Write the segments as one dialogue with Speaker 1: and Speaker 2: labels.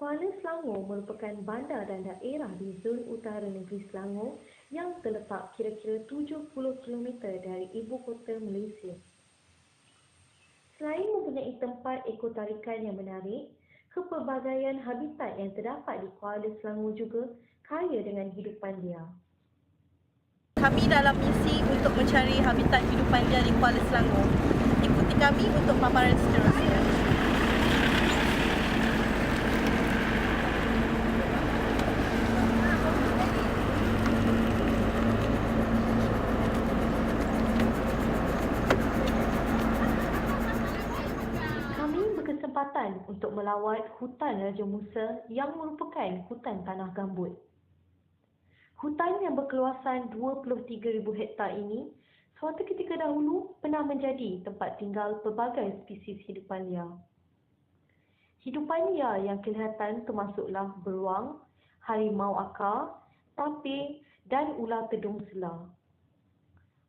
Speaker 1: Kuala Selangor merupakan bandar dan daerah di zon utara negeri Selangor yang terletak kira-kira 70 km dari ibu kota Malaysia. Selain mempunyai tempat ekotarikan yang menarik, kepelbagaian habitat yang terdapat di Kuala Selangor juga kaya dengan hidupan liar.
Speaker 2: Kami dalam misi untuk mencari habitat hidupan liar di Kuala Selangor. Ikuti kami untuk paparan seterusnya.
Speaker 1: Berkesempatan untuk melawat hutan Raja Musa yang merupakan hutan tanah gambut. Hutan yang berkeluasan 23,000 hektar ini suatu ketika dahulu pernah menjadi tempat tinggal pelbagai spesies hidupan liar. Hidupan liar yang kelihatan termasuklah beruang, harimau akar, tapir dan ular tedung selar.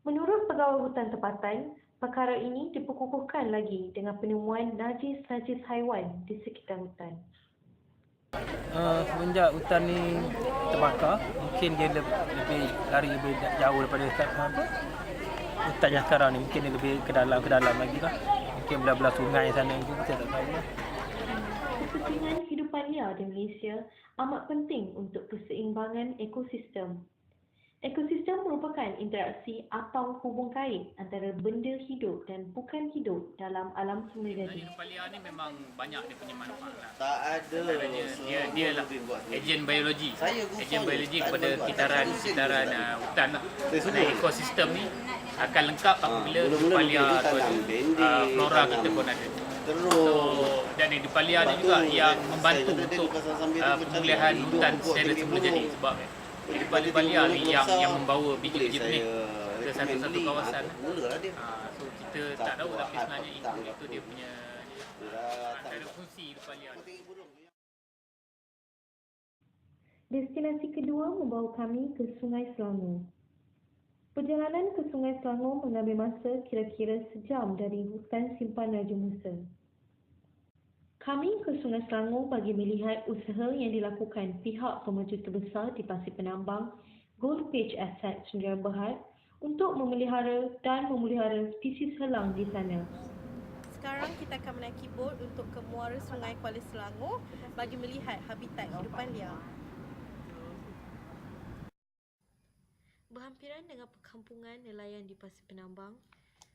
Speaker 1: Menurut pegawai hutan tempatan, perkara ini diperkukuhkan lagi dengan penemuan najis-najis haiwan di sekitar hutan.
Speaker 3: Semenjak hutan ni terbakar, mungkin dia lebih lari lebih jauh daripada hutan yang sekarang ni. Mungkin dia lebih ke dalam lagi lah. Mungkin belah-belah sungai sana tu kita tak tahu lah.
Speaker 1: Kepentingan hidupan liar di Malaysia amat penting untuk keseimbangan ekosistem. Ekosistem merupakan interaksi atau hubung kait antara benda hidup dan bukan hidup dalam alam semula jadi.
Speaker 4: Hidupan liar ni memang banyak dia punya manfaat lah.
Speaker 5: Tak ada.
Speaker 4: Dia lah ejen biologi. Ejen biologi kepada kitaran hutan lah. Kerana ekosistem ni akan lengkap apabila hidupan liar tu ada. Flora kita pun ada. Dan hidupan liar ni juga yang membantu untuk pemulihan hutan secara semula jadi. Sebab hidupan liar ni yang membawa biji-biji benih ke satu-satu kawasan. So kita tak tahu tapi sebenarnya itu dia punya antara fungsi hidupan liar.
Speaker 1: Destinasi kedua membawa kami ke Sungai Selangor. Perjalanan ke Sungai Selangor mengambil masa kira-kira sejam dari hutan simpan Raja Musa. Kami ke Sungai Selangor bagi melihat usaha yang dilakukan pihak pemaju terbesar di Pasir Penambang, Goldpage Asset Sdn Bhd untuk memelihara dan memelihara spesies helang di sana.
Speaker 2: Sekarang kita akan menaiki bot untuk ke muara Sungai Kuala Selangor bagi melihat habitat hidupan liar. Berhampiran dengan perkampungan nelayan di Pasir Penambang,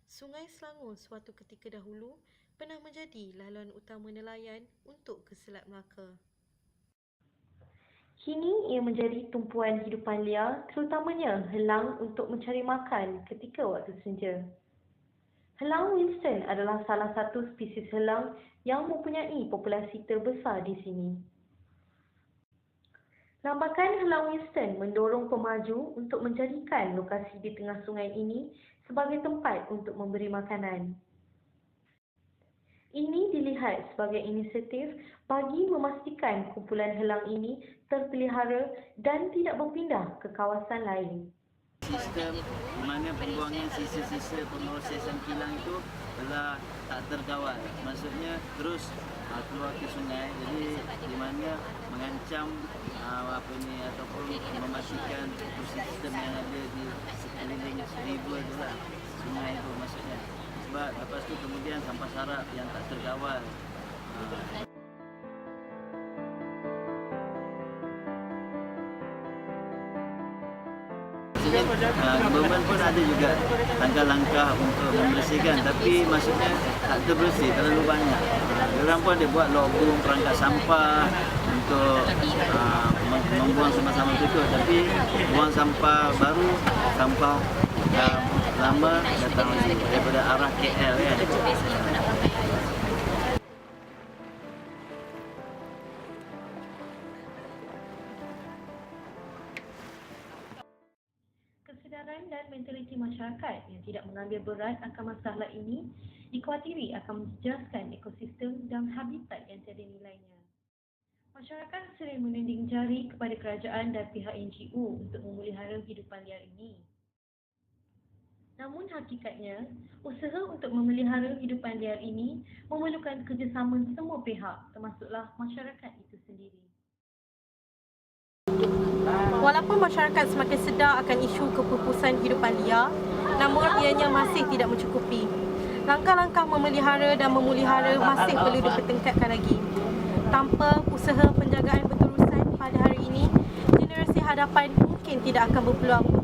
Speaker 2: Sungai Selangor suatu ketika dahulu pernah menjadi laluan utama nelayan untuk ke Selat Melaka.
Speaker 1: Kini ia menjadi tumpuan hidupan liar, terutamanya helang untuk mencari makan ketika waktu senja. Helang Winston adalah salah satu spesies helang yang mempunyai populasi terbesar di sini. Lambakan helang Winston mendorong pemaju untuk menjadikan lokasi di tengah sungai ini sebagai tempat untuk memberi makanan. Ini dilihat sebagai inisiatif bagi memastikan kumpulan helang ini terpelihara dan tidak berpindah ke kawasan lain.
Speaker 5: Sistem di mana pembuangan sisa-sisa pemrosesan kilang itu telah tak terkawal. Maksudnya terus keluar ke sungai, jadi di mana mengancam ataupun mematikan ekosistem yang ada di sekeliling river tu lah, sungai itu maksudnya. Sebab lepas tu kemudian sampah sarap yang tak terkawal. Government pun ada juga langkah-langkah untuk membersihkan, tapi maksudnya tak terbersih, terlalu banyak. Diorang pun ada buat logbook perangkat sampah untuk membuang sampah-sampah itu, tapi buang sampah baru, sampah lama datang daripada arah KL kan.
Speaker 1: Kesedaran dan mentaliti masyarakat yang tidak mengambil berat akan masalah ini dikhawatiri akan menjejaskan ekosistem dan habitat yang tiada nilainya. Masyarakat sering menunding jari kepada kerajaan dan pihak NGO untuk memelihara hidupan liar ini. Namun hakikatnya, usaha untuk memelihara hidupan liar ini memerlukan kerjasama semua pihak, termasuklah masyarakat itu sendiri.
Speaker 2: Walaupun masyarakat semakin sedar akan isu kepupusan hidupan liar, namun ianya masih tidak mencukupi. Langkah-langkah memelihara dan memulihara masih perlu dipertingkatkan lagi. Tanpa usaha penjagaan berterusan pada hari ini, generasi hadapan mungkin tidak akan berpeluang